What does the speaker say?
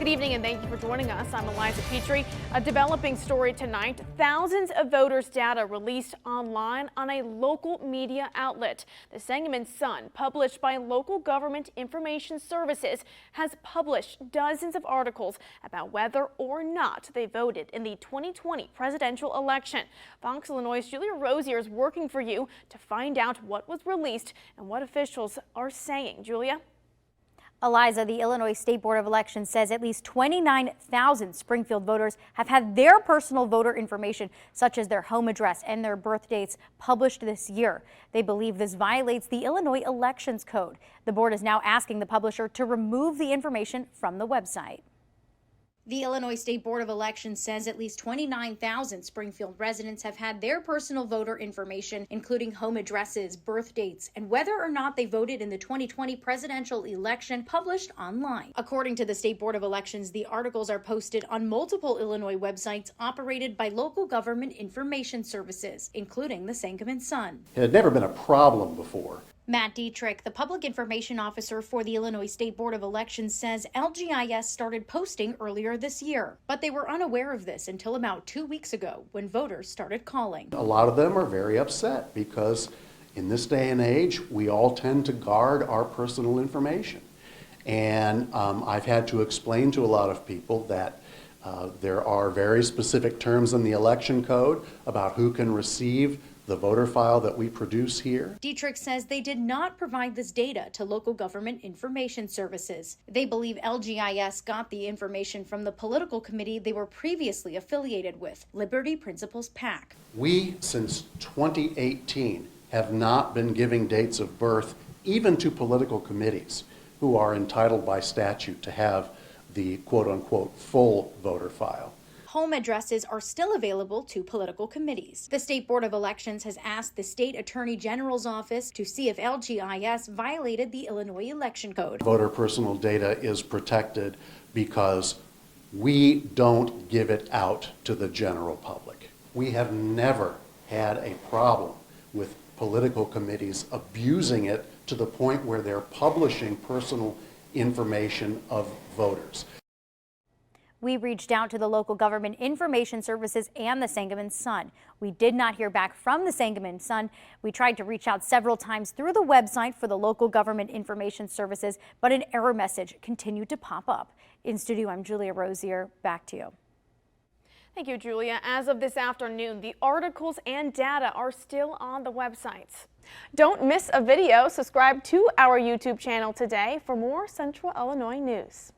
Good evening and thank you for joining us. I'm Eliza Petrie. A developing story tonight. Thousands of voters' data released online on a local media outlet. The Sangamon Sun, published by Local Government Information Services, has published dozens of articles about whether or not they voted in the 2020 presidential election. Fox Illinois' Julia Rosier is working for you to find out what was released and what officials are saying. Julia? Eliza, the Illinois State Board of Elections says at least 29,000 Springfield voters have had their personal voter information, such as their home address and their birth dates, published this year. They believe this violates the Illinois Elections Code. The board is now asking the publisher to remove the information from the website. The Illinois State Board of Elections says at least 29,000 Springfield residents have had their personal voter information, including home addresses, birth dates, and whether or not they voted in the 2020 presidential election, published online. According to the State Board of Elections, the articles are posted on multiple Illinois websites operated by Local Government Information Services, including the Sangamon Sun. It had never been a problem before. Matt Dietrich, the public information officer for the Illinois State Board of Elections, says LGIS started posting earlier this year, but they were unaware of this until about 2 weeks ago when voters started calling. A lot of them are very upset because in this day and age, we all tend to guard our personal information. And I've had to explain to a lot of people that there are very specific terms in the election code about who can receive the voter file that we produce here. Dietrich says they did not provide this data to Local Government Information Services. They believe LGIS got the information from the political committee they were previously affiliated with, Liberty Principles PAC. We, since 2018, have not been giving dates of birth even to political committees who are entitled by statute to have the quote-unquote full voter file. Home addresses are still available to political committees. The State Board of Elections has asked the State Attorney General's office to see if LGIS violated the Illinois Election Code. Voter personal data is protected because we don't give it out to the general public. We have never had a problem with political committees abusing it to the point where they're publishing personal information of voters. We reached out to the Local Government Information Services and the Sangamon Sun. We did not hear back from the Sangamon Sun. We tried to reach out several times through the website for the Local Government Information Services, but an error message continued to pop up. In studio, I'm Julia Rosier. Back to you. Thank you, Julia. As of this afternoon, the articles and data are still on the websites. Don't miss a video. Subscribe to our YouTube channel today for more Central Illinois news.